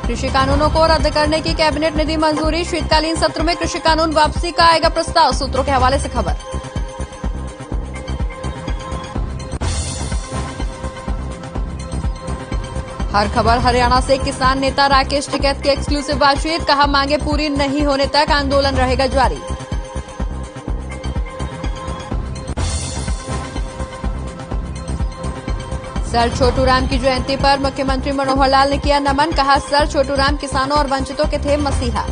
कृषि कानूनों को रद्द करने की कैबिनेट ने दी मंजूरी। शीतकालीन सत्र में कृषि कानून वापसी का आएगा प्रस्ताव, सूत्रों के हवाले से खबर। हर खबर हरियाणा से किसान नेता राकेश टिकैत की एक्सक्लूसिव बातचीत, कहा मांगे पूरी नहीं होने तक आंदोलन रहेगा जारी। सर छोटूराम की जयंती पर मुख्यमंत्री मनोहर लाल ने किया नमन, कहा सर छोटूराम किसानों और वंचितों के थे मसीहा।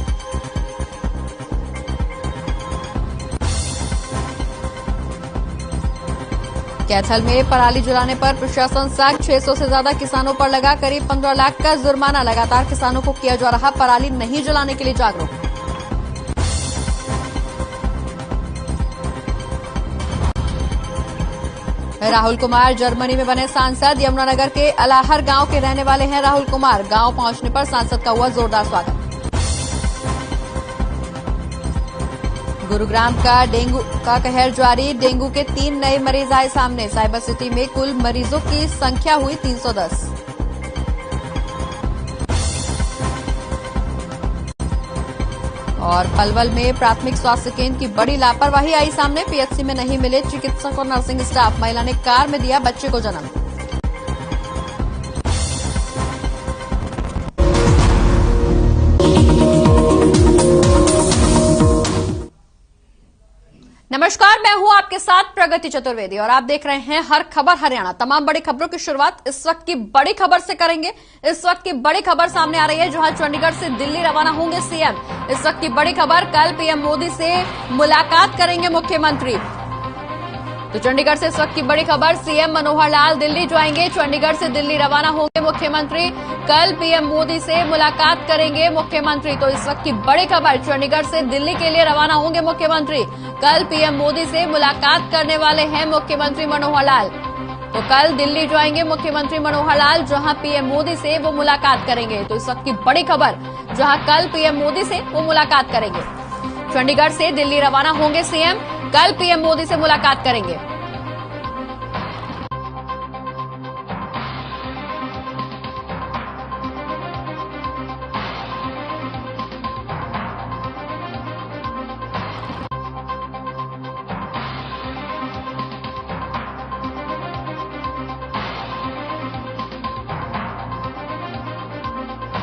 कैथल में पराली जलाने पर प्रशासन सख्त, 600 से ज्यादा किसानों पर लगा करीब 15 लाख का जुर्माना। लगातार किसानों को किया जा रहा पराली नहीं जलाने के लिए जागरूक। राहुल कुमार जर्मनी में बने सांसद, यमुनानगर के अलाहर गांव के रहने वाले हैं राहुल कुमार। गांव पहुंचने पर सांसद का हुआ जोरदार स्वागत। गुरुग्राम का डेंगू का कहर जारी, डेंगू के 3 नए मरीज आए सामने। साइबर सिटी में कुल मरीजों की संख्या हुई 310। और पलवल में प्राथमिक स्वास्थ्य केंद्र की बड़ी लापरवाही आई सामने। पीएचसी में नहीं मिले चिकित्सक और नर्सिंग स्टाफ, महिला ने कार में दिया बच्चे को जन्म। नमस्कार, मैं हूं आपके साथ प्रगति चतुर्वेदी और आप देख रहे हैं हर खबर हरियाणा। तमाम बड़ी खबरों की शुरुआत इस वक्त की बड़ी खबर से करेंगे। इस वक्त की बड़ी खबर सामने आ रही है, जहां चंडीगढ़ से दिल्ली रवाना होंगे सीएम। इस वक्त की बड़ी खबर, कल पीएम मोदी से मुलाकात करेंगे मुख्यमंत्री। तो चंडीगढ़ से इस वक्त की बड़ी खबर, सीएम मनोहर लाल दिल्ली जाएंगे। चंडीगढ़ से दिल्ली रवाना होंगे मुख्यमंत्री। कल पीएम मोदी से मुलाकात करेंगे मुख्यमंत्री। तो इस वक्त की बड़ी खबर, चंडीगढ़ से दिल्ली के लिए रवाना होंगे मुख्यमंत्री। कल पीएम मोदी से मुलाकात करने वाले हैं मुख्यमंत्री मनोहर लाल। तो कल दिल्ली जाएंगे मुख्यमंत्री मनोहर लाल, जहां पीएम मोदी से वो मुलाकात करेंगे। तो इस वक्त की बड़ी खबर, जहां कल पीएम मोदी से वो मुलाकात करेंगे। चंडीगढ़ से दिल्ली रवाना होंगे सीएम, कल पीएम मोदी से मुलाकात करेंगे।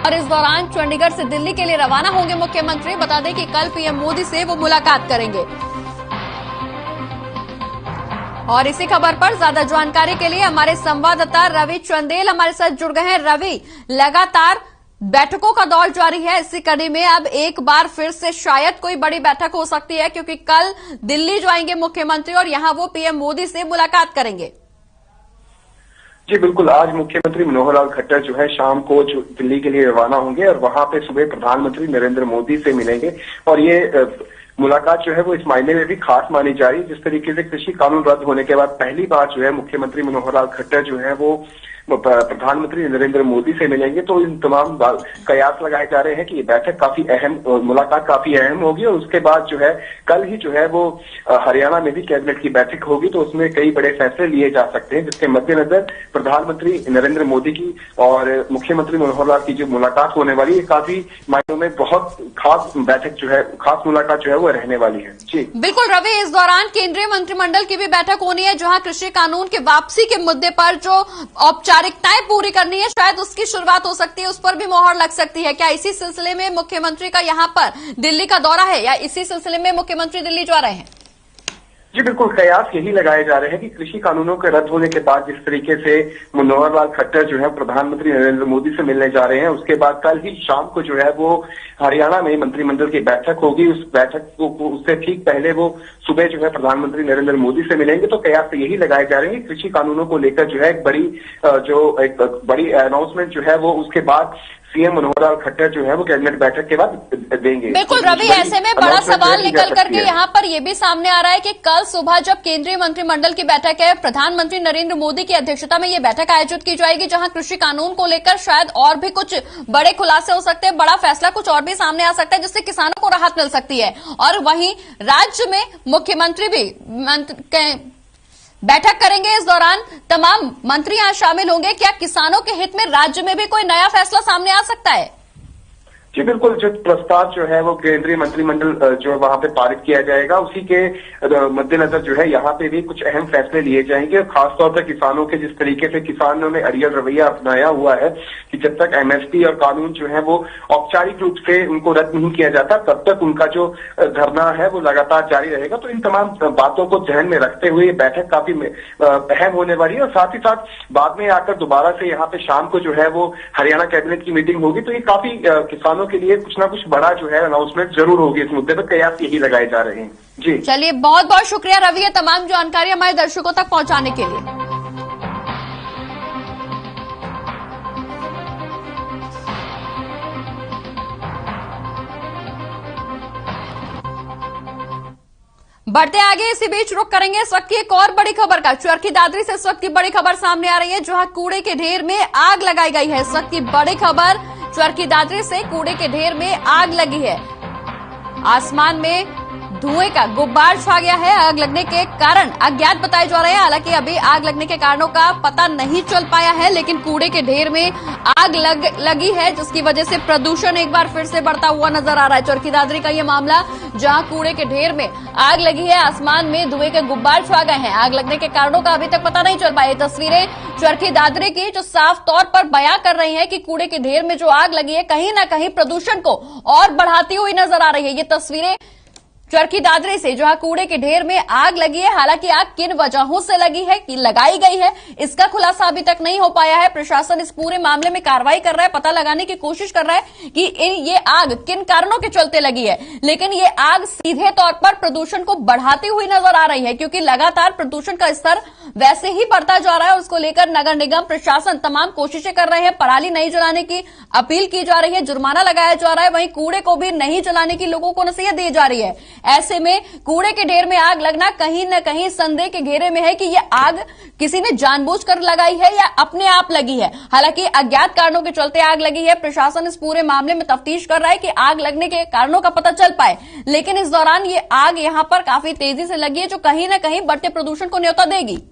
और इस दौरान चंडीगढ़ से दिल्ली के लिए रवाना होंगे मुख्यमंत्री। बता दें कि कल पीएम मोदी से वो मुलाकात करेंगे। और इसी खबर पर ज्यादा जानकारी के लिए हमारे संवाददाता रवि चंदेल हमारे साथ जुड़ गए हैं। रवि, लगातार बैठकों का दौर जारी है। इसी कड़ी में अब एक बार फिर से शायद कोई बड़ी बैठक हो सकती है, क्योंकि कल दिल्ली जाएंगे मुख्यमंत्री और यहां वो पीएम मोदी से मुलाकात करेंगे। जी बिल्कुल, आज मुख्यमंत्री मनोहर लाल खट्टर जो है शाम को जो दिल्ली के लिए रवाना होंगे और वहां पे सुबह प्रधानमंत्री नरेंद्र मोदी से मिलेंगे। और ये मुलाकात जो है वो इस मायने में भी खास मानी जा रही है, जिस तरीके से कृषि कानून रद्द होने के बाद पहली बार जो है मुख्यमंत्री मनोहर लाल खट्टर जो है वो प्रधानमंत्री नरेंद्र मोदी से मिलेंगे। तो इन तमाम कयास लगाए जा रहे हैं कि ये बैठक काफी अहम, मुलाकात काफी अहम होगी। और उसके बाद जो है कल ही जो है वो हरियाणा में भी कैबिनेट की बैठक होगी, तो उसमें कई बड़े फैसले लिए जा सकते हैं, जिसके मद्देनजर प्रधानमंत्री नरेंद्र मोदी की और मुख्यमंत्री मनोहर लाल की जो मुलाकात होने वाली है, काफी मायनों में बहुत खास बैठक जो है, खास मुलाकात जो है वो रहने वाली है। जी बिल्कुल रवि, इस दौरान केंद्रीय मंत्रिमंडल की भी बैठक होनी है, जहां कृषि कानून की वापसी के मुद्दे पर जो औपचारिकताएं पूरी करनी है, शायद उसकी शुरुआत हो सकती है, उस पर भी मोहर लग सकती है। क्या इसी सिलसिले में मुख्यमंत्री का यहां पर दिल्ली का दौरा है, या इसी सिलसिले में मुख्यमंत्री दिल्ली जा रहे हैं? जी बिल्कुल, कयास यही लगाए जा रहे हैं कि कृषि कानूनों के रद्द होने के बाद जिस तरीके से मनोहर लाल खट्टर जो है प्रधानमंत्री नरेंद्र मोदी से मिलने जा रहे हैं, उसके बाद कल ही शाम को जो है वो हरियाणा में मंत्रिमंडल की बैठक होगी। उस बैठक को उससे ठीक पहले वो सुबह जो है प्रधानमंत्री नरेंद्र मोदी से मिलेंगे। तो कयास यही लगाए जा रहे हैं कि कृषि कानूनों को लेकर जो है एक बड़ी अनाउंसमेंट जो है वो उसके बाद सीएम मनोहर लाल खट्टर जो है वो कैबिनेट बैठक के बाद देंगे। बिल्कुल रवि, ऐसे में बड़ा सवाल निकल करके यहाँ पर ये भी सामने आ रहा है कि कल सुबह जब केंद्रीय मंत्रिमंडल की बैठक है, प्रधानमंत्री नरेंद्र मोदी की अध्यक्षता में ये बैठक आयोजित की जाएगी, जहां कृषि कानून को लेकर शायद और भी कुछ बड़े खुलासे हो सकते हैं, बड़ा फैसला कुछ और भी सामने आ सकता है, जिससे किसानों को राहत मिल सकती है। और वहीं राज्य में मुख्यमंत्री भी बैठक करेंगे। इस दौरान तमाम मंत्री यहां शामिल होंगे। क्या किसानों के हित में राज्य में भी कोई नया फैसला सामने आ सकता है? जी बिल्कुल, जो प्रस्ताव जो है वो केंद्रीय मंत्रिमंडल जो है वहां पे पारित किया जाएगा, उसी के मद्देनजर जो है यहाँ पे भी कुछ अहम फैसले लिए जाएंगे। खासतौर पर किसानों के जिस तरीके से किसानों ने अड़ियल रवैया अपनाया हुआ है कि जब तक एमएसपी और कानून जो है वो औपचारिक रूप से उनको रद्द नहीं किया जाता तब तक उनका जो धरना है वो लगातार जारी रहेगा। तो इन तमाम बातों को ध्यान में रखते हुए ये बैठक काफी अहम होने वाली है और साथ ही साथ बाद में आकर दोबारा से यहाँ पे शाम को जो है वो हरियाणा कैबिनेट की मीटिंग होगी। तो ये काफी किसानों के लिए कुछ ना कुछ बड़ा जो है अनाउंसमेंट जरूर होगी। इस मुद्दे पर कयास यही लगाए जा रहे हैं। जी चलिए, बहुत बहुत शुक्रिया रवि, ये तमाम जानकारी हमारे दर्शकों तक पहुंचाने के लिए। बढ़ते आगे, इसी बीच रुक करेंगे इस वक्त की एक और बड़ी खबर का। चरखी दादरी से इस वक्त की बड़ी खबर सामने आ रही है, जहां कूड़े के ढेर में आग लगाई गई है। इस वक्त की बड़ी खबर, चरखी दादरी से कूड़े के ढेर में आग लगी है। आसमान में धुएं का गुब्बार छा गया है। आग लगने के कारण अज्ञात बताए जा रहे हैं। हालांकि अभी आग लगने के कारणों का पता नहीं चल पाया है, लेकिन कूड़े के ढेर में आग लगी है, जिसकी वजह से प्रदूषण एक बार फिर से बढ़ता हुआ नजर आ रहा है। चरखी दादरी का यह मामला, जहां कूड़े के ढेर में आग लगी है, आसमान में धुएं के गुब्बार छा गए हैं। आग लगने के कारणों का अभी तक पता नहीं चल पाया। तस्वीरें चरखी दादरी की जो साफ तौर पर बयां कर रही है कि कूड़े के ढेर में जो आग लगी है कहीं ना कहीं प्रदूषण को और बढ़ाती हुई नजर आ रही है। ये तस्वीरें चरखी दादरी से, जहां कूड़े के ढेर में आग लगी है। हालांकि आग किन वजहों से लगी है, कि लगाई गई है, इसका खुलासा अभी तक नहीं हो पाया है। प्रशासन इस पूरे मामले में कार्रवाई कर रहा है, पता लगाने की कोशिश कर रहा है कि ये आग किन कारणों के चलते लगी है। लेकिन ये आग सीधे तौर पर प्रदूषण को बढ़ाती हुई नजर आ रही है, क्योंकि लगातार प्रदूषण का स्तर वैसे ही बढ़ता जा रहा है। उसको लेकर नगर निगम प्रशासन तमाम कोशिशें कर रहे हैं। पराली नहीं जलाने की अपील की जा रही है, जुर्माना लगाया जा रहा है, वहीं कूड़े को भी नहीं जलाने की लोगों को नसीहत दी जा रही है। ऐसे में कूड़े के ढेर में आग लगना कहीं न कहीं संदेह के घेरे में है कि यह आग किसी ने जानबूझकर लगाई है या अपने आप लगी है। हालांकि अज्ञात कारणों के चलते आग लगी है। प्रशासन इस पूरे मामले में तफ्तीश कर रहा है कि आग लगने के कारणों का पता चल पाए। लेकिन इस दौरान ये आग यहां पर काफी तेजी से लगी है, जो कहीं न कहीं बढ़ते प्रदूषण को न्योता देगी।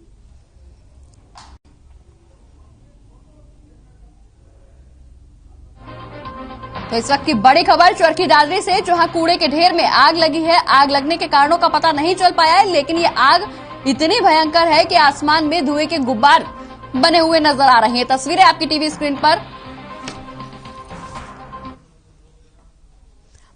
तो इस वक्त की बड़ी खबर चरखी दादरी से, जहां कूड़े के ढेर में आग लगी है। आग लगने के कारणों का पता नहीं चल पाया है, लेकिन ये आग इतनी भयंकर है कि आसमान में धुएं के गुब्बार बने हुए नजर आ रहे हैं। तस्वीरें आपकी टीवी स्क्रीन पर।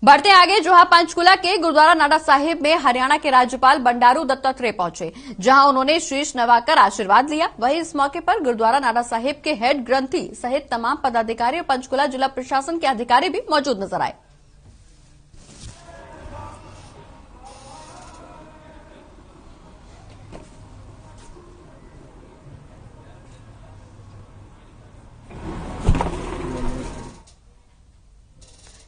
बढ़ते आगे, जहां पंचकुला के गुरुद्वारा नाडा साहिब में हरियाणा के राज्यपाल बंडारू दत्तात्रेय पहुंचे, जहां उन्होंने शीश नवाकर आशीर्वाद लिया। वहीं इस मौके पर गुरुद्वारा नाडा साहिब के हेड ग्रंथी सहित तमाम पदाधिकारी और पंचकुला जिला प्रशासन के अधिकारी भी मौजूद नजर आए।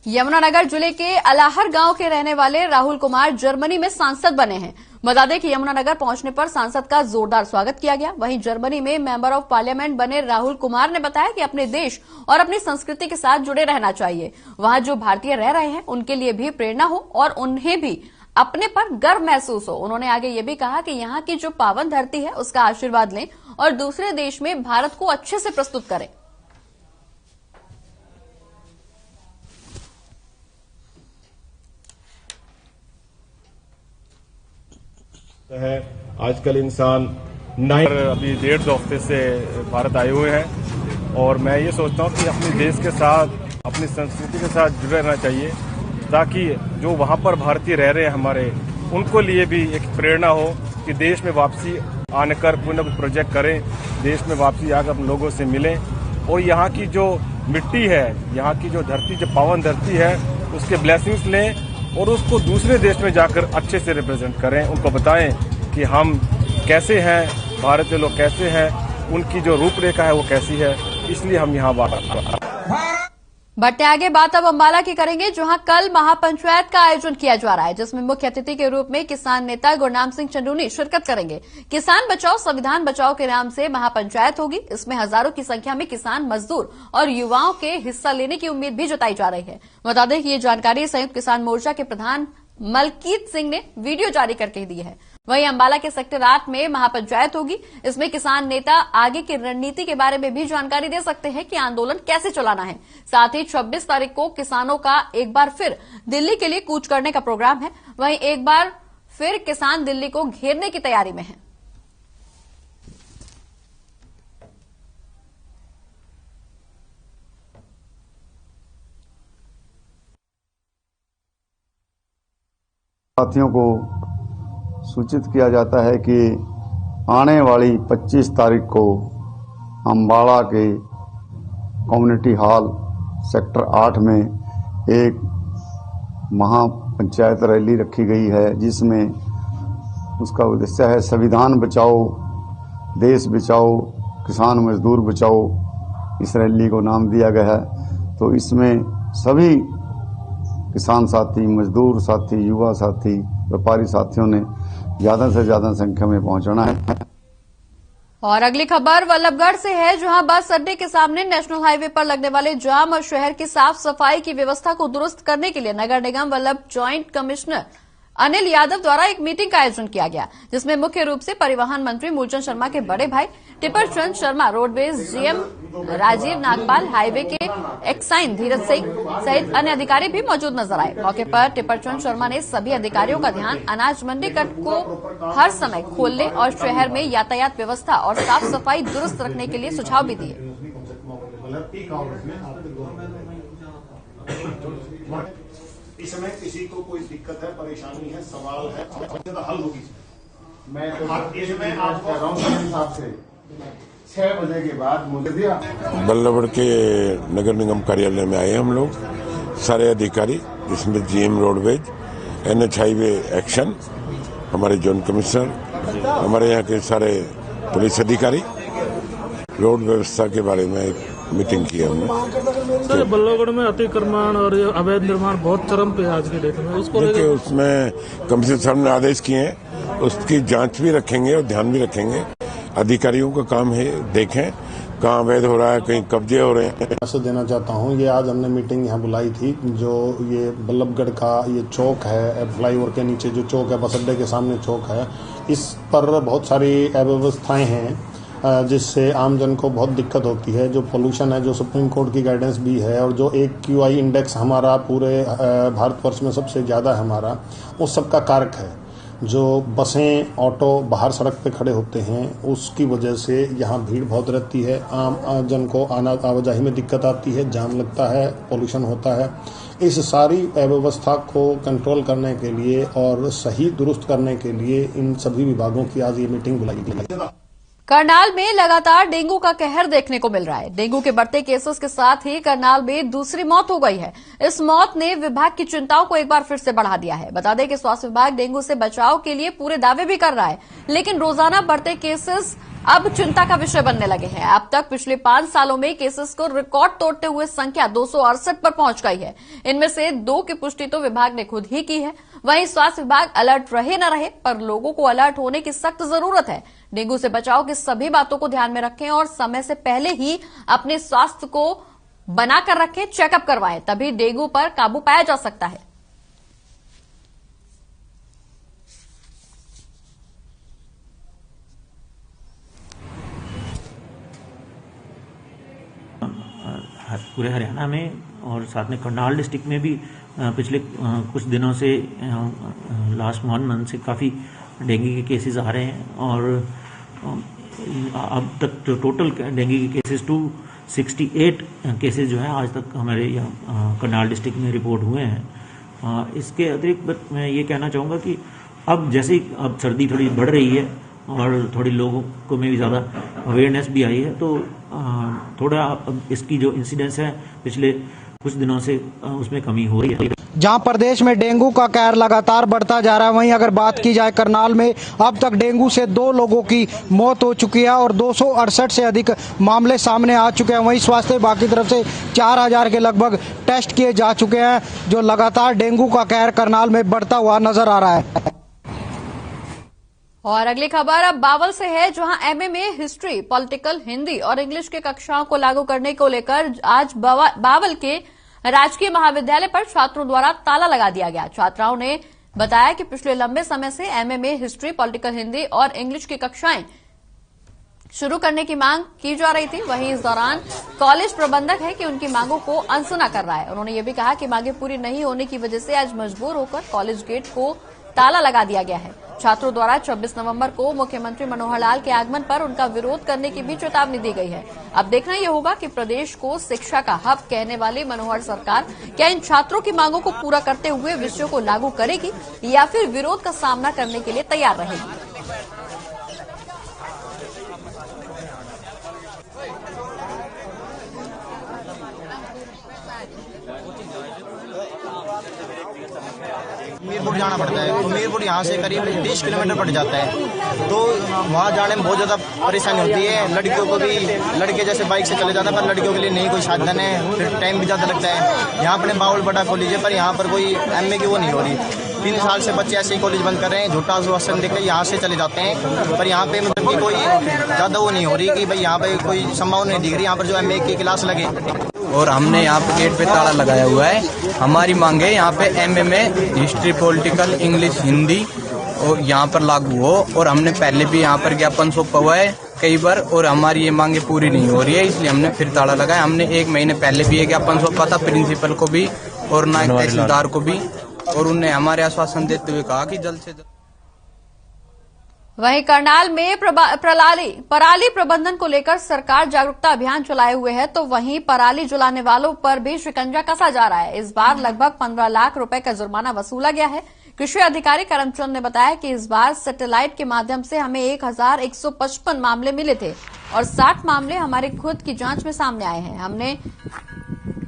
यमुनानगर जिले के अलाहर गांव के रहने वाले राहुल कुमार जर्मनी में सांसद बने हैं। बता दें कि यमुनानगर पहुंचने पर सांसद का जोरदार स्वागत किया गया। वहीं जर्मनी में मेंबर ऑफ पार्लियामेंट बने राहुल कुमार ने बताया कि अपने देश और अपनी संस्कृति के साथ जुड़े रहना चाहिए। वहां जो भारतीय रह रहे हैं उनके लिए भी प्रेरणा हो और उन्हें भी अपने पर गर्व महसूस हो। उन्होंने आगे ये भी कहा कि यहाँ की जो पावन धरती है उसका आशीर्वाद लें और दूसरे देश में भारत को अच्छे से प्रस्तुत करें। है आजकल इंसान अभी 1.5 हफ्ते से भारत आए हुए हैं और मैं ये सोचता हूँ कि अपने देश के साथ, अपनी संस्कृति के साथ जुड़े रहना चाहिए, ताकि जो वहाँ पर भारतीय रह रहे हैं हमारे, उनको लिए भी एक प्रेरणा हो कि देश में वापसी आने कर कोई ना कोई प्रोजेक्ट करें, देश में वापसी आकर अपने लोगों से मिलें और यहाँ की जो मिट्टी है, यहाँ की जो धरती, जो पावन धरती है, उसके ब्लेसिंग्स लें और उसको दूसरे देश में जाकर अच्छे से रिप्रेजेंट करें। उनको बताएं कि हम कैसे हैं, भारतीय लोग कैसे हैं, उनकी जो रूपरेखा है वो कैसी है, इसलिए हम यहाँ बात। बढ़ते आगे, बात अब अंबाला की करेंगे, जहां कल महापंचायत का आयोजन किया जा रहा है, जिसमें मुख्य अतिथि के रूप में किसान नेता गुरनाम सिंह चंदूनी शिरकत करेंगे। किसान बचाओ संविधान बचाओ के नाम से महापंचायत होगी। इसमें हजारों की संख्या में किसान, मजदूर और युवाओं के हिस्सा लेने की उम्मीद भी जताई जा रही है। बता दें कि ये जानकारी संयुक्त किसान मोर्चा के प्रधान मलकीत सिंह ने वीडियो जारी करके दी है। वहीं अंबाला के सेक्टर 8 में महापंचायत होगी। इसमें किसान नेता आगे की रणनीति के बारे में भी जानकारी दे सकते हैं कि आंदोलन कैसे चलाना है। साथ ही 26 तारीख को किसानों का एक बार फिर दिल्ली के लिए कूच करने का प्रोग्राम है। वहीं एक बार फिर किसान दिल्ली को घेरने की तैयारी में है। साथियों को सूचित किया जाता है कि आने वाली 25 तारीख को अंबाला के कम्युनिटी हॉल सेक्टर 8 में एक महापंचायत रैली रखी गई है, जिसमें उसका उद्देश्य है संविधान बचाओ, देश बचाओ, किसान मजदूर बचाओ। इस रैली को नाम दिया गया है। तो इसमें सभी किसान साथी, मजदूर साथी, युवा साथी, व्यापारी साथियों ने ज्यादा से ज्यादा संख्या में पहुंचना है। और अगली खबर वल्लभगढ़ से है, जहां बस अड्डे के सामने नेशनल हाईवे पर लगने वाले जाम और शहर की साफ सफाई की व्यवस्था को दुरुस्त करने के लिए नगर निगम वल्लभ जॉइंट कमिश्नर अनिल यादव द्वारा एक मीटिंग का आयोजन किया गया, जिसमें मुख्य रूप से परिवहन मंत्री मूलचंद शर्मा के बड़े भाई Tipar Chand Sharma, roadways GM Rajiv Nagpal, highway के एक्साइन धीरज सिंह सहित अन्य अधिकारी भी मौजूद नजर आए। मौके पर टिपर चंद शर्मा ने सभी अधिकारियों का ध्यान अनाज मंडी कट को हर समय खोलने और शहर में यातायात व्यवस्था और साफ सफाई दुरुस्त रखने के लिए सुझाव भी दिए। इस समय किसी को कोई दिक्कत है, परेशानी है, सवाल है, हल होगी। मैं इसमें आपको हिसाब से 6 बजे के बाद मुझे दिया। वल्लभगढ़ के नगर निगम कार्यालय में आए हम लोग, सारे अधिकारी, जिसमें GM roadways, NH highway action, हमारे जोन कमिश्नर, हमारे यहाँ के सारे पुलिस अधिकारी, रोड व्यवस्था के बारे में एक मीटिंग की हमने। सर, वल्लभगढ़ में अतिक्रमण और अवैध निर्माण बहुत चरम पे आज की डेट में, उसको देखिए उसमें कमिश्नर साहब ने आदेश किए हैं, उसकी जांच भी रखेंगे और ध्यान भी रखेंगे। अधिकारियों का काम है देखें कहाँ अवैध हो रहा है, कहीं कब्जे हो रहे हैं। मैसेज देना चाहता हूँ, ये आज हमने मीटिंग यहाँ बुलाई थी। जो ये वल्लभगढ़ का ये चौक है, फ्लाईओवर के नीचे जो चौक है, बस अड्डे के सामने चौक है, इस पर बहुत सारी अव्यवस्थाएं हैं जिससे आमजन को बहुत दिक्कत होती है। जो पोल्यूशन है, जो सुप्रीम कोर्ट की गाइडेंस भी है, और जो एक QI इंडेक्स हमारा पूरे भारतवर्ष में सबसे ज़्यादा है हमारा, उस सब का कारक है। जो बसें, ऑटो बाहर सड़क पे खड़े होते हैं, उसकी वजह से यहाँ भीड़ बहुत रहती है। आम जन को आवाजाही में दिक्कत आती है, जाम लगता है, पोल्यूशन होता है। इस सारी अव्यवस्था को कंट्रोल करने के लिए और सही दुरुस्त करने के लिए इन सभी विभागों की आज ये मीटिंग बुलाई गई। करनाल में लगातार डेंगू का कहर देखने को मिल रहा है। डेंगू के बढ़ते केसेस के साथ ही करनाल में दूसरी मौत हो गई है। इस मौत ने विभाग की चिंताओं को एक बार फिर से बढ़ा दिया है। बता दें कि स्वास्थ्य विभाग डेंगू से बचाव के लिए पूरे दावे भी कर रहा है, लेकिन रोजाना बढ़ते केसेस अब चिंता का विषय बनने लगे हैं। अब तक पिछले 5 सालों में केसेस को रिकॉर्ड तोड़ते हुए संख्या 268 पर पहुंच गई है। इनमें से 2 की पुष्टि तो विभाग ने खुद ही की है। वहीं स्वास्थ्य विभाग अलर्ट रहे न रहे, पर लोगों को अलर्ट होने की सख्त जरूरत है। डेंगू से बचाव की सभी बातों को ध्यान में रखें और समय से पहले ही अपने स्वास्थ्य को बनाकर रखें, चेकअप करवाएं, तभी डेंगू पर काबू पाया जा सकता है। पूरे हरियाणा में और साथ में करनाल डिस्ट्रिक्ट में भी पिछले कुछ दिनों से लास्ट 1 मंथ से काफ़ी डेंगू के केसेस आ रहे हैं। और अब तक जो टोटल डेंगू के केसेस 268 केसेस जो है आज तक हमारे यहाँ करनाल डिस्ट्रिक्ट में रिपोर्ट हुए हैं। इसके अतिरिक्त मैं ये कहना चाहूँगा कि अब जैसे ही अब सर्दी थोड़ी बढ़ रही है और थोड़ी लोगों को में भी ज़्यादा अवेयरनेस भी आई है, तो थोड़ा इसकी जो इंसिडेंस है पिछले कुछ दिनों से उसमें कमी हो रही है। जहां प्रदेश में डेंगू का कहर लगातार बढ़ता जा रहा है, वहीं अगर बात की जाए करनाल में अब तक डेंगू से 2 लोगों की मौत हो चुकी है और 268 से अधिक मामले सामने आ चुके हैं। वहीं स्वास्थ्य विभाग की तरफ से 4000 के लगभग टेस्ट किए जा चुके हैं, जो लगातार डेंगू का कहर करनाल में बढ़ता हुआ नजर आ रहा है। और अगली खबर अब बावल से है, जहां एमए में हिस्ट्री, पॉलिटिकल, हिंदी और इंग्लिश के कक्षाओं को लागू करने को लेकर आज बावल के राजकीय महाविद्यालय पर छात्रों द्वारा ताला लगा दिया गया। छात्राओं ने बताया कि पिछले लंबे समय से एमए, हिस्ट्री, पॉलिटिकल हिंदी और इंग्लिश की कक्षाएं शुरू करने की मांग की जा रही थी। वहीं इस दौरान कॉलेज प्रबंधक है कि उनकी मांगों को अनसुना कर रहा है। उन्होंने ये भी कहा कि मांगे पूरी नहीं होने की वजह से आज मजबूर होकर कॉलेज गेट को ताला लगा दिया गया है। छात्रों द्वारा 26 नवंबर को मुख्यमंत्री मनोहर लाल के आगमन पर उनका विरोध करने की भी चेतावनी दी गई है। अब देखना यह होगा कि प्रदेश को शिक्षा का हब कहने वाली मनोहर सरकार क्या इन छात्रों की मांगों को पूरा करते हुए विषयों को लागू करेगी या फिर विरोध का सामना करने के लिए तैयार रहेगी। मीरपुर जाना पड़ता है, तो मीरपुर यहाँ से करीब 30 किलोमीटर पड़ जाता है, तो वहाँ जाने में बहुत ज़्यादा परेशानी होती है। लड़कियों को भी, लड़के जैसे बाइक से चले जाते हैं, पर लड़कियों के लिए नहीं कोई साधन है, फिर टाइम भी ज़्यादा लगता है। यहाँ अपने बाउल बड़ा कॉलेज है, पर यहाँ पर कोई एमए की वो नहीं हो रही। 3 साल से बच्चे ऐसे ही कॉलेज बंद कर रहे हैं, झूठा आश्वासन देकर यहाँ से चले जाते हैं, पर यहाँ पे मतलब कि कोई ज़्यादा वो नहीं हो रही कि भाई यहाँ पे कोई संभावना नहीं दिख रही यहाँ पर जो एमए की क्लास लगे। और हमने यहाँ पे गेट पे ताला लगाया हुआ है। हमारी मांग है यहाँ पे एमए में हिस्ट्री, पॉलिटिकल, इंग्लिश, हिंदी और यहाँ पर लागू हो। और हमने पहले भी यहाँ पर ज्ञापन सौंपा हुआ है कई बार, और हमारी ये मांगे पूरी नहीं हो रही है, इसलिए हमने फिर ताला लगाया। हमने 1 महीने पहले भी ये ज्ञापन सौंपा था प्रिंसिपल को भी और नायब तहसीलदार को भी, और उन्हें हमारे आश्वासन देते हुए कहा कि जल्द से जल्द। वहीं करनाल में पराली प्रबंधन को लेकर सरकार जागरूकता अभियान चलाए हुए है, तो वहीं पराली जलाने वालों पर भी शिकंजा कसा जा रहा है। इस बार लगभग 15 लाख रुपए का जुर्माना वसूला गया है। कृषि अधिकारी करमचंद ने बताया कि इस बार सैटेलाइट के माध्यम से हमें 1155 मामले मिले थे और 60 मामले हमारे खुद की जांच में सामने आए हैं। हमने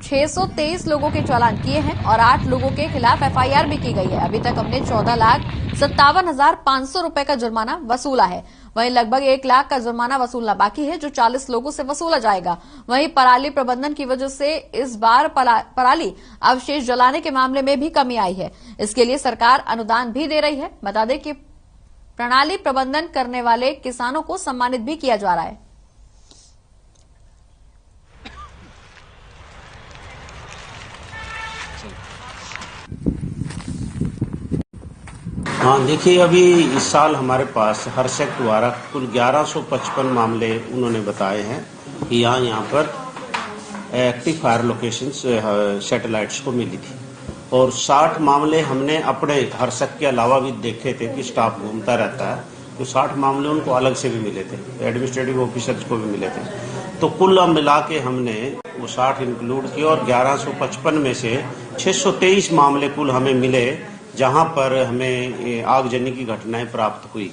623 लोगों के चालान किए हैं और 8 लोगों के खिलाफ एफआईआर भी की गई है। अभी तक हमने 14,57,500 रुपए का जुर्माना वसूला है। वहीं लगभग 1 लाख का जुर्माना वसूलना बाकी है, जो 40 लोगों से वसूला जाएगा। वहीं पराली प्रबंधन की वजह से इस बार पराली अवशेष जलाने के मामले में भी कमी आई है। इसके लिए सरकार अनुदान भी दे रही है। बता दें कि प्रणाली प्रबंधन करने वाले किसानों को सम्मानित भी किया जा रहा है। हाँ, देखिए अभी इस साल हमारे पास हर्षक द्वारा कुल 1155 मामले उन्होंने बताए हैं कि यहाँ पर एक्टिव फायर लोकेशंस सैटेलाइट्स को मिली थी, और 60 मामले हमने अपने हर्षक के अलावा भी देखे थे कि स्टाफ घूमता रहता है, तो 60 मामले उनको अलग से भी मिले थे, एडमिनिस्ट्रेटिव ऑफिसर्स को भी मिले थे। तो कुल मिला के हमने वो 60 इंक्लूड किए और 1155 में से 623 मामले कुल हमें मिले जहां पर हमें आगजनी की घटनाएं प्राप्त हुई।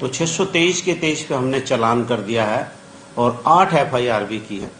तो 623 के 23 पे हमने चालान कर दिया है और 8 एफआईआर भी की है।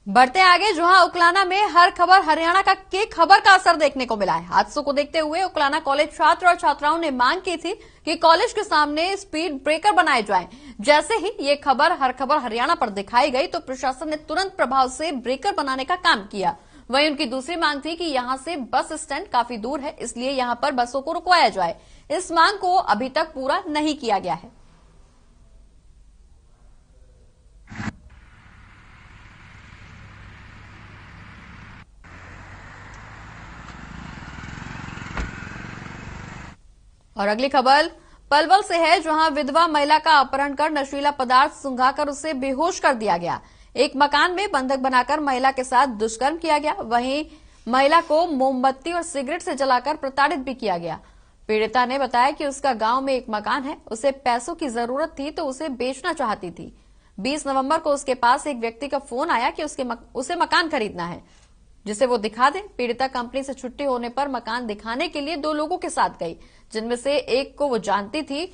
बढ़ते आगे, जहां उकलाना में हर खबर हरियाणा की खबर का असर देखने को मिला है। हादसों को देखते हुए उकलाना कॉलेज छात्र और छात्राओं ने मांग की थी कि कॉलेज के सामने स्पीड ब्रेकर बनाए जाएं। जैसे ही ये खबर हर खबर हरियाणा पर दिखाई गई तो प्रशासन ने तुरंत प्रभाव से ब्रेकर बनाने का काम किया। वहीं उनकी दूसरी मांग थी कि यहां से बस स्टैंड काफी दूर है, इसलिए यहां पर बसों को रुकवाया जाए। इस मांग को अभी तक पूरा नहीं किया गया है। और अगली खबर पलवल से है, जहां विधवा महिला का अपहरण कर नशीला पदार्थ सुंघाकर उसे बेहोश कर दिया गया। एक मकान में बंधक बनाकर महिला के साथ दुष्कर्म किया गया। वहीं महिला को मोमबत्ती और सिगरेट से जलाकर प्रताड़ित भी किया गया। पीड़िता ने बताया कि उसका गांव में एक मकान है, उसे पैसों की जरूरत थी तो उसे बेचना चाहती थी। 20 नवंबर को उसके पास एक व्यक्ति का फोन आया कि उसे मकान खरीदना है, जिसे वो दिखा दे। पीड़िता कंपनी से छुट्टी होने पर मकान दिखाने के लिए 2 लोगों के साथ गई, जिनमें से एक को वो जानती थी,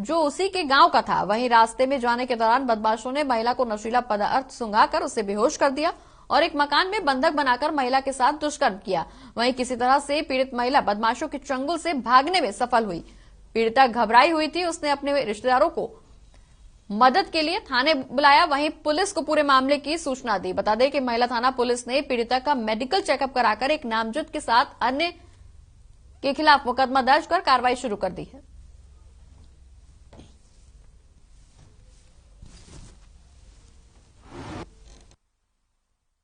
जो उसी के गांव का था। वहीं रास्ते में जाने के दौरान बदमाशों ने महिला को नशीला पदार्थ सुंघाकर उसे बेहोश कर दिया और एक मकान में बंधक बनाकर महिला के साथ दुष्कर्म किया। वहीं किसी तरह से पीड़ित महिला बदमाशों के चंगुल से भागने में सफल हुई। पीड़िता घबराई हुई थी। उसने अपने रिश्तेदारों को मदद के लिए थाने बुलाया। वहीं पुलिस को पूरे मामले की सूचना दी। बता दें कि महिला थाना पुलिस ने पीड़िता का मेडिकल चेकअप कराकर एक नामजद के साथ अन्य के खिलाफ मुकदमा दर्ज कर कार्रवाई शुरू कर दी है।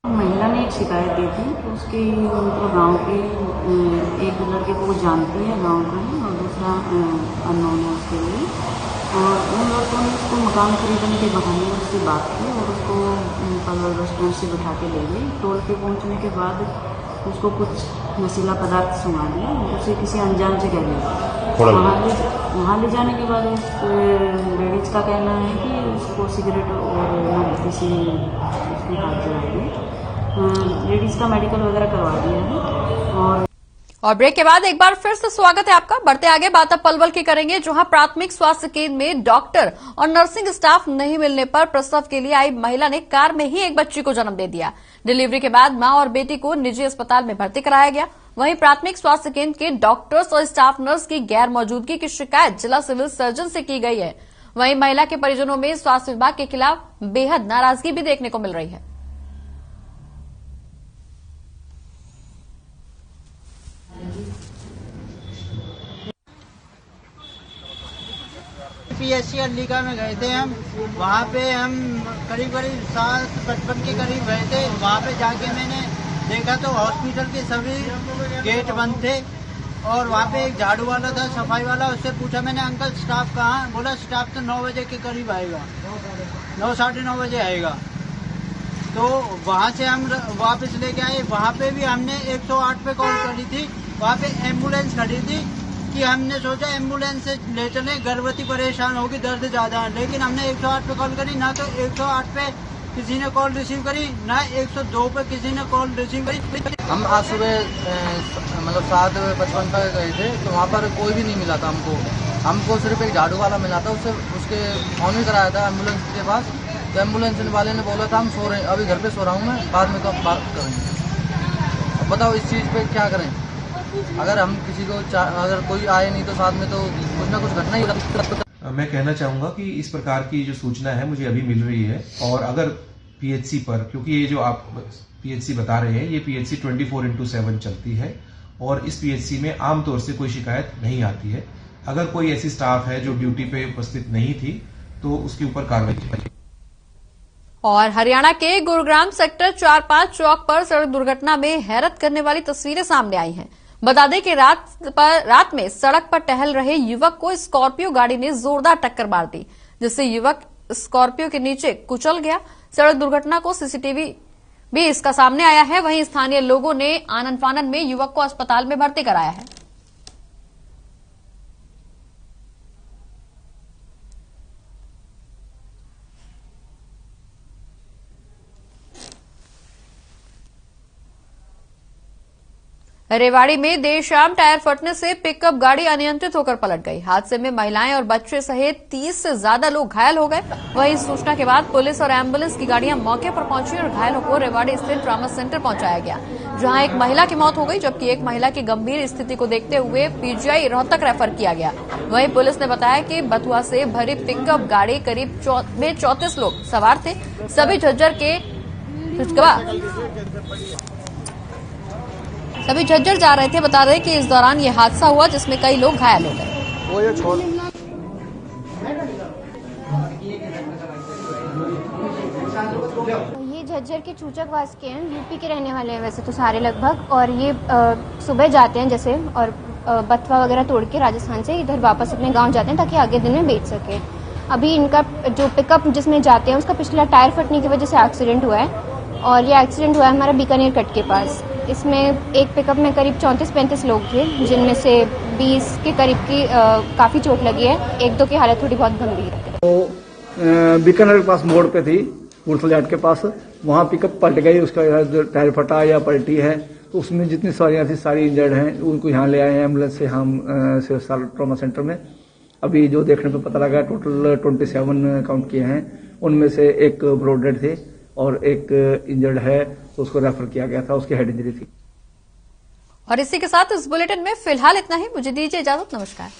महिला ने एक शिकायत दी थी कि उसके मतलब गांव के एक लड़के को वो जानती है, गांव का है, और दूसरा अननोन है उसके लिए। और उन लड़कों ने उसको मकान खरीदने के बहाने उससे बात की और उसको पलवल बस स्टैंड से बिठा के ले गई। टोल पे पहुंचने के बाद उसको कुछ नशीला पदार्थ सुंघा दिया और उसे किसी अनजान जगह ले गए। वहाँ ले जाने के बाद उस लेडीज का कहना है कि उसको सिगरेट और किसी उसके हाथ जला दिए। लेडीज का मेडिकल वगैरह करवा दिया है। और ब्रेक के बाद एक बार फिर से स्वागत है आपका। बढ़ते आगे बात अब पलवल की करेंगे, जहां प्राथमिक स्वास्थ्य केंद्र में डॉक्टर और नर्सिंग स्टाफ नहीं मिलने पर प्रसव के लिए आई महिला ने कार में ही एक बच्ची को जन्म दे दिया। डिलीवरी के बाद मां और बेटी को निजी अस्पताल में भर्ती कराया गया। वहीं प्राथमिक स्वास्थ्य केंद्र के डॉक्टर्स और स्टाफ नर्स की गैर मौजूदगी की शिकायत जिला सिविल सर्जन से की गई है। वहीं महिला के परिजनों में स्वास्थ्य विभाग के खिलाफ बेहद नाराजगी भी देखने को मिल रही है। PSC अलीगढ़ में गए थे हम। वहाँ पे हम करीब 7:55 के करीब गए थे। वहाँ पे जाके मैंने देखा तो हॉस्पिटल के सभी गेट बंद थे और वहाँ पे एक झाड़ू वाला था, सफाई वाला। उससे पूछा मैंने, अंकल स्टाफ कहाँ? बोला स्टाफ तो 9 बजे के करीब आएगा, 9 साढ़े 9 बजे आएगा। तो वहाँ से हम वापस लेके आए। वहाँ पे भी हमने 108 पे कॉल करी थी। वहाँ पे एम्बुलेंस खड़ी थी कि हमने सोचा एम्बुलेंस से ले चले, गर्भवती परेशान होगी, दर्द ज्यादा है। लेकिन हमने 108 पे कॉल करी, ना तो 108 पे किसी ने कॉल रिसीव करी, ना 102 पे किसी ने कॉल रिसीव करी। हम आज सुबह मतलब 7:55 पर गए थे तो वहाँ पर कोई भी नहीं मिला था हमको सिर्फ एक झाड़ू वाला मिला था। उसके फोन भी कराया था एम्बुलेंस के पास। तो एम्बुलेंस वाले ने बोला था हम सो रहे हैं, अभी घर पे सो रहा हूँ मैं, बाद में तो हम बात करेंगे। अब बताओ इस चीज़ पे क्या करें? अगर हम किसी को अगर कोई आए नहीं तो साथ में तो कुछ ना कुछ घटना ही होता। मैं कहना चाहूँगा कि इस प्रकार की जो सूचना है मुझे अभी मिल रही है। और अगर PHC पर, क्योंकि ये जो आप PHC बता रहे हैं ये PHC 24/7 चलती है और इस PHC में आमतौर से कोई शिकायत नहीं आती है। अगर कोई ऐसी स्टाफ है जो ड्यूटी पे उपस्थित नहीं थी तो उसके ऊपर कार्रवाई की जाएगी। और हरियाणा के गुरुग्राम सेक्टर 4-5 चौक पर सड़क दुर्घटना में हैरत करने वाली तस्वीरें सामने आई हैं। बता दें कि रात में सड़क पर टहल रहे युवक को स्कॉर्पियो गाड़ी ने जोरदार टक्कर मार दी, जिससे युवक स्कॉर्पियो के नीचे कुचल गया। सड़क दुर्घटना को CCTV भी इसका सामने आया है। वहीं स्थानीय लोगों ने आनन फानन में युवक को अस्पताल में भर्ती कराया है। रेवाड़ी में देर शाम टायर फटने से पिकअप गाड़ी अनियंत्रित होकर पलट गई। हादसे में महिलाएं और बच्चे सहित 30 से ज्यादा लोग घायल हो गए। वहीं सूचना के बाद पुलिस और एम्बुलेंस की गाड़ियां मौके पर पहुंची और घायलों को रेवाड़ी स्थित ट्रॉमा सेंटर पहुंचाया गया, जहां एक महिला की मौत हो गई, जबकि एक महिला की गंभीर स्थिति को देखते हुए PGI रोहतक रेफर किया गया। वहीं पुलिस ने बताया कि बथुआ से भरी पिकअप गाड़ी करीब 34 लोग सवार थे। सभी झज्जर जा रहे थे। बता रहे कि इस दौरान ये हादसा हुआ जिसमें कई लोग घायल हो गए। ये झज्जर के चूचकवास के हैं, यूपी के रहने वाले हैं वैसे तो सारे लगभग। और ये सुबह जाते हैं जैसे, और बथुआ वगैरह तोड़ के राजस्थान से इधर वापस अपने गांव जाते हैं ताकि आगे दिन में बेच सके। अभी इनका जो पिकअप जिसमें जाते हैं उसका पिछला टायर फटने की वजह से एक्सीडेंट हुआ है और ये एक्सीडेंट हुआ है हमारा बीकानेर कट के पास। इसमें एक पिकअप में करीब 34-35 लोग थे, जिनमें से 20 के करीब की काफ़ी चोट लगी है। 1-2 की हालत थोड़ी बहुत गंभीर है। तो बीकानेर के पास मोड़ पे थी, उड़सल जाट के पास, वहाँ पिकअप पलट गई, उसका टायर फटा या पलटी है। तो उसमें जितनी सवारियाँ थी सारी इंजर्ड हैं, उनको यहाँ ले आए हैं एम्बुलेंस से हम ट्रॉमा सेंटर में। अभी जो देखने को पता लगा टोटल 27 काउंट किए हैं, उनमें से एक ब्लॉड डेड थे और एक इंजर्ड है, तो उसको रेफर किया गया था, उसकी हेड इंजरी थी। और इसी के साथ इस बुलेटिन में फिलहाल इतना ही। मुझे दीजिए इजाजत, नमस्कार।